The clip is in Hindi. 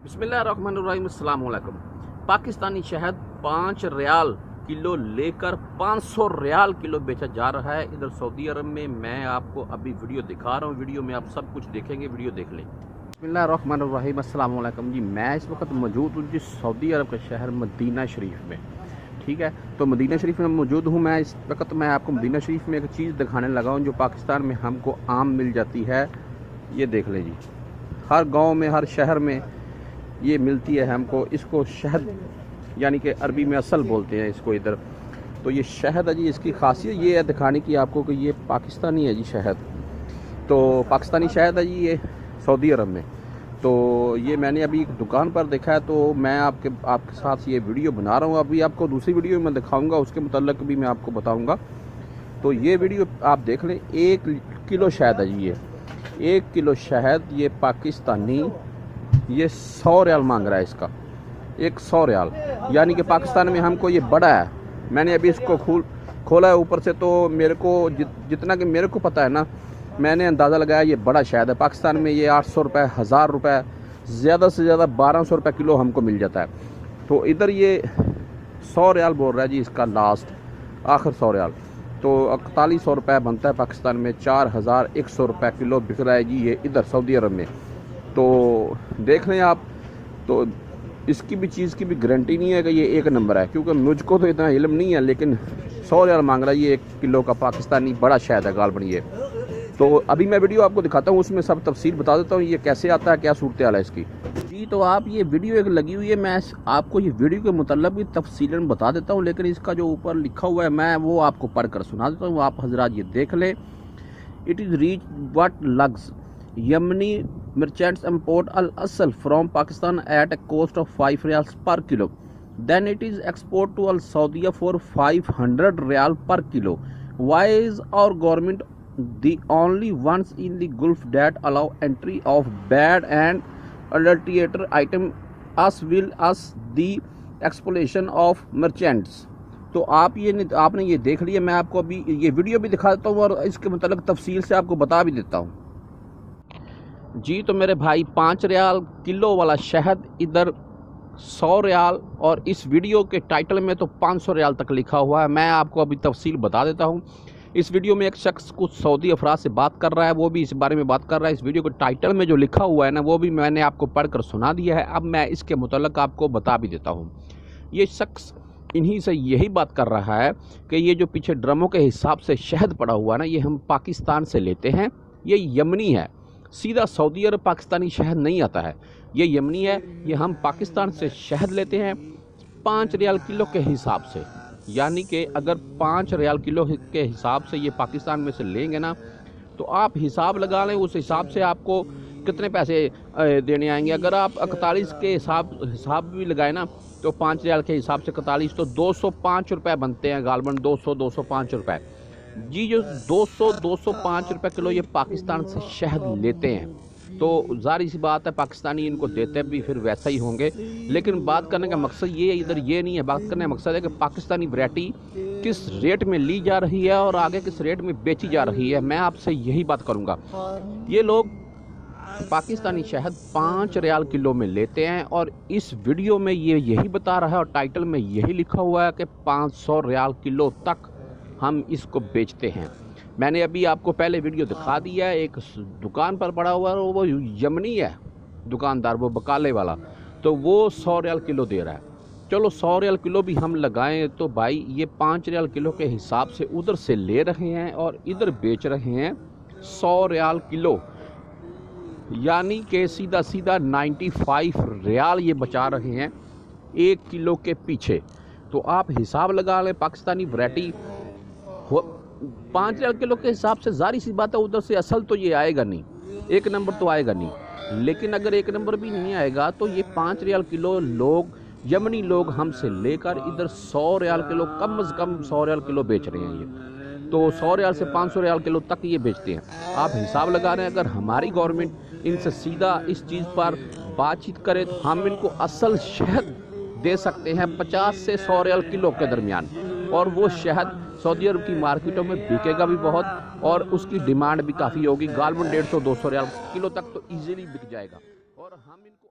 बिस्मिल्लाहिर्रहमानिर्रहीम, अस्सलाम वालेकुम। पाकिस्तानी शहद 5 रियाल किलो लेकर 500 रियाल किलो बेचा जा रहा है इधर सऊदी अरब में। मैं आपको अभी वीडियो दिखा रहा हूँ, वीडियो में आप सब कुछ देखेंगे, वीडियो देख लें। बिस्मिल्लाहिर्रहमानिर्रहीम, अस्सलाम वालेकुम जी। मैं इस वक्त मौजूद हूँ जी सऊदी अरब के शहर मदीना शरीफ में। ठीक है, तो मदीना शरीफ में मौजूद हूँ मैं इस वक्त। मैं आपको मदीना शरीफ में एक चीज़ दिखाने लगा हूँ जो पाकिस्तान में हमको आम मिल जाती है। ये देख लें जी, हर गाँव में, हर शहर में ये मिलती है हमको। इसको शहद यानी कि अरबी में असल बोलते हैं इसको इधर। तो ये शहद है जी, इसकी खासियत ये है दिखाने की आपको कि ये पाकिस्तानी है जी शहद। तो पाकिस्तानी शहद है जी ये सऊदी अरब में। तो ये मैंने अभी एक दुकान पर देखा है, तो मैं आपके साथ ये वीडियो बना रहा हूँ। अभी आपको दूसरी वीडियो में मैं दिखाऊँगा, उसके मुतल्लिक़ भी मैं आपको बताऊँगा। तो ये वीडियो आप देख लें। 1 किलो शहद है जी ये, 1 किलो शहद ये पाकिस्तानी, ये 100 रियाल मांग रहा है इसका। 100 रियाल यानी कि पाकिस्तान में हमको ये बड़ा है। मैंने अभी इसको खोला है ऊपर से, तो मेरे को जितना कि मेरे को पता है ना, मैंने अंदाज़ा लगाया ये बड़ा शहद है। पाकिस्तान में ये 800 रुपये, 1000 रुपये, ज़्यादा से ज़्यादा 1200 रुपये किलो हमको मिल जाता है। तो इधर ये 100 रियाल बोल रहा है जी इसका, लास्ट आखिर 100 रियाल। तो 4100 रुपये बनता है पाकिस्तान में। 4100 रुपये किलो बिक रहा है जी ये इधर सऊदी अरब में। तो देख लें आप। तो इसकी भी चीज़ की भी गारंटी नहीं है कि ये एक नंबर है, क्योंकि मुझको तो इतना इल्म नहीं है। लेकिन 100 रियाल मांग रहा है ये 1 किलो का पाकिस्तानी बड़ा शहद है गालबन ये। तो अभी मैं वीडियो आपको दिखाता हूँ, उसमें सब तफसील बता देता हूँ ये कैसे आता है, क्या सूरत हाल है इसकी जी। तो आप ये वीडियो एक लगी हुई है, मैं आपको ये वीडियो के मुतल्लिक़ भी तफसीलन बता देता हूँ। लेकिन इसका जो ऊपर लिखा हुआ है मैं वो आपको पढ़ कर सुना देता हूँ, आप हजरात ये देख लें। It is reach what lugs Yemeni merchants import al-asal from Pakistan at a cost of 5 riyals per kilo. Then it is exported to Al Saudi for 500 riyal per kilo. Why is our government the only ones in the Gulf that allow entry of bad and adulterated item as well as the exploitation of merchants? तो आपने ये देख लिया। मैं आपको अभी ये वीडियो भी दिखा देता हूँ और इसके मतलब तफसील से आपको बता भी देता हूँ जी। तो मेरे भाई 5 रियाल किलो वाला शहद इधर 100 रियाल, और इस वीडियो के टाइटल में तो 500 रियाल तक लिखा हुआ है। मैं आपको अभी तफसील बता देता हूँ। इस वीडियो में एक शख्स कुछ सऊदी अफराद से बात कर रहा है, वो भी इस बारे में बात कर रहा है। इस वीडियो के टाइटल में जो लिखा हुआ है ना, वो भी मैंने आपको पढ़कर सुना दिया है। अब मैं इसके मुतल्लिक़ आपको बता भी देता हूँ। ये शख्स इन्हीं से यही बात कर रहा है कि ये जो पीछे ड्रमों के हिसाब से शहद पड़ा हुआ है ना, ये हम पाकिस्तान से लेते हैं। ये यमनी है, सीधा सऊदी अरब पाकिस्तानी शहद नहीं आता है। ये यमनी है, ये हम पाकिस्तान से शहद लेते हैं 5 रियाल किलो के हिसाब से। यानी कि अगर 5 रियाल किलो के हिसाब से ये पाकिस्तान में से लेंगे ना, तो आप हिसाब लगा लें, उस हिसाब से आपको कितने पैसे देने आएंगे। अगर आप 41 के हिसाब भी लगाए ना, तो 5 रियाल के हिसाब से 41, तो 205 रुपये बनते हैं गालबन। 205 रुपये जी। जो 205 रुपये किलो ये पाकिस्तान से शहद लेते हैं। तो ज़ाहिर सी बात है पाकिस्तानी इनको देते भी फिर वैसा ही होंगे। लेकिन बात करने का मकसद ये इधर ये नहीं है। बात करने का मकसद है कि पाकिस्तानी वैरायटी किस रेट में ली जा रही है और आगे किस रेट में बेची जा रही है। मैं आपसे यही बात करूँगा। ये लोग पाकिस्तानी शहद 5 रियाल किलो में लेते हैं, और इस वीडियो में ये यही बता रहा है और टाइटल में यही लिखा हुआ है कि 500 रियाल किलो तक हम इसको बेचते हैं। मैंने अभी आपको पहले वीडियो दिखा दिया है, एक दुकान पर पड़ा हुआ है, वो यमनी है दुकानदार, वो बकाले वाला। तो वो 100 रियाल किलो दे रहा है। चलो 100 रियाल किलो भी हम लगाएं तो भाई ये 5 रियाल किलो के हिसाब से उधर से ले रहे हैं और इधर बेच रहे हैं 100 रियाल किलो। यानी कि सीधा 95 रियाल ये बचा रहे हैं 1 किलो के पीछे। तो आप हिसाब लगा लें, पाकिस्तानी वैरायटी 5 रियाल किलो के हिसाब से ज़ाहिर सी बात है उधर से असल तो ये आएगा नहीं, 1 नंबर तो आएगा नहीं। लेकिन अगर 1 नंबर भी नहीं आएगा तो ये 5 रियाल किलो लोग, यमनी लोग हमसे लेकर इधर 100 रियाल किलो, कम से कम 100 रियाल किलो बेच रहे हैं ये। तो 100 रियाल से 500 रियाल किलो तक ये बेचते हैं। आप हिसाब लगा रहे हैं, अगर हमारी गवर्नमेंट इनसे सीधा इस चीज़ पर बातचीत करे तो हम इनको असल शहद दे सकते हैं 50 से 100 रियाल किलो के दरमियान। और वो शहद सऊदी अरब की मार्केटों में बिकेगा भी बहुत, और उसकी डिमांड भी काफ़ी होगी। गालबन 150-200 रियाल किलो तक तो ईजिली बिक जाएगा। और हम इनको